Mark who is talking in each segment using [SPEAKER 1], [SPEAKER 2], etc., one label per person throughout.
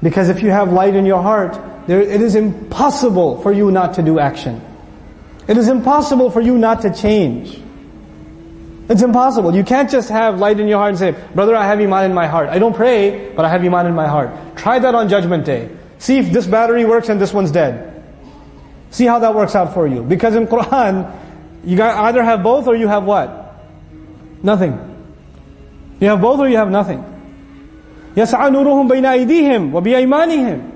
[SPEAKER 1] Because if you have light in your heart, it is impossible for you not to do action. It is impossible for you not to change. It's impossible. You can't just have light in your heart and say, brother, I have Iman in my heart. I don't pray, but I have Iman in my heart. Try that on Judgment Day. See if this battery works and this one's dead. See how that works out for you. Because in Quran, you either have both or you have what? Nothing. You have both or you have nothing. يَسْعَى نُورُهُمْ بَيْنَ أَيْدِيهِمْ وَبِأَيْمَانِهِمْ.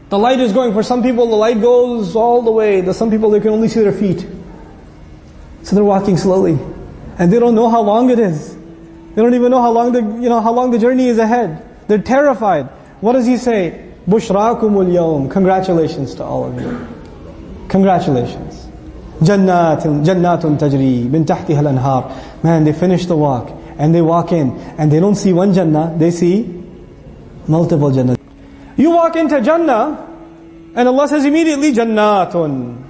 [SPEAKER 1] The light is going, for some people the light goes all the way. Some people, they can only see their feet. So they're walking slowly. And they don't know how long it is. They don't even know how long the journey is ahead. They're terrified. What does he say? بُشْرَاكُمُ الْيَوْمِ. Congratulations to all of you. Congratulations. جَنَّاتٌ تَجْرِي مِن تَحْتِهَا الْأَنْهَارِ. Man, they finish the walk. And they walk in. And they don't see one Jannah. They see multiple Jannah. You walk into Jannah. And Allah says immediately, Jannatun.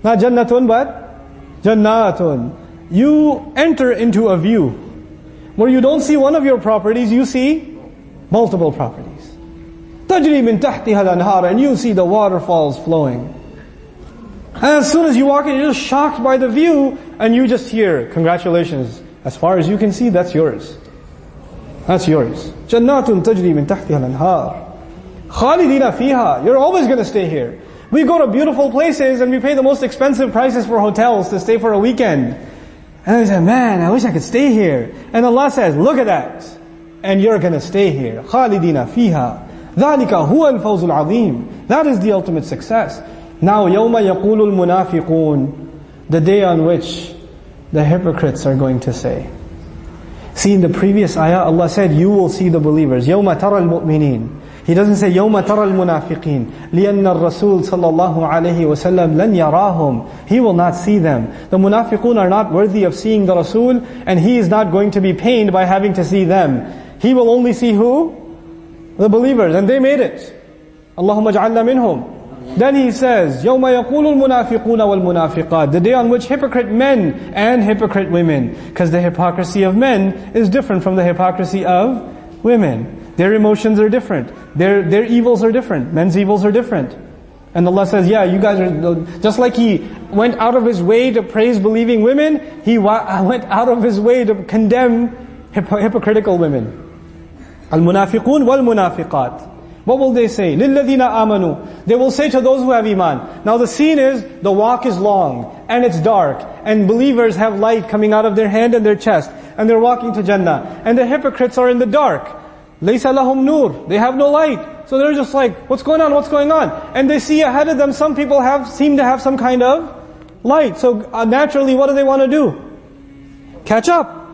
[SPEAKER 1] Not Jannatun, but Jannatun. You enter into a view where you don't see one of your properties, you see multiple properties. تَجْرِي مِن تَحْتِهَا الْأَنْهَارِ. And you see the waterfalls flowing. And as soon as you walk in, you're just shocked by the view, and you just hear, congratulations. As far as you can see, that's yours. That's yours. جَنَّاتٌ تَجْرِي مِن تَحْتِهَا الْأَنْهَارِ خَالِدِينَ فِيهَا. You're always going to stay here. We go to beautiful places and we pay the most expensive prices for hotels to stay for a weekend. And we say, man, I wish I could stay here. And Allah says, look at that. And you're going to stay here. خَالِدِينَ فِيهَا ذَلِكَ هُوَ الْفَوْزُ الْعَظِيمُ. That is the ultimate success. Now, يَوْمَ يَقُولُ الْمُنَافِقُونَ. The day on which the hypocrites are going to say. See, in the previous ayah, Allah said, you will see the believers. يَوْمَ تَرَى الْمُؤْمِنِينَ. He doesn't say يَوْمَ تَرَى الْمُنَافِقِينَ لِأَنَّ الرَّسُولَ صَلَّى اللَّهُ عَلَيْهِ وَسَلَّمْ لَنْ يَرَاهُمْ. He will not see them. The munafiqun are not worthy of seeing the Rasul, and he is not going to be pained by having to see them. He will only see who? The believers, and they made it. Allahumma ja'alna minhum. Then he says, يَوْمَ يَقُولُ الْمُنَافِقُونَ وَالْمُنَافِقَاتِ. The day on which hypocrite men and hypocrite women, because the hypocrisy of men is different from the hypocrisy of women. Their emotions are different. Their evils are different. Men's evils are different. And Allah says, yeah, you guys are, just like He went out of His way to praise believing women, He went out of His way to condemn hypocritical women. Al-munafiqun wal-munafiqat. What will they say? لِلَّذِينَ آمَنُوا. They will say to those who have Iman. Now the scene is, the walk is long, and it's dark, and believers have light coming out of their hand and their chest, and they're walking to Jannah. And the hypocrites are in the dark. لَيْسَ لَهُمْ نُور. They have no light. So they're just like, what's going on, what's going on? And they see ahead of them, some people seem to have some kind of light. So naturally, what do they want to do? Catch up.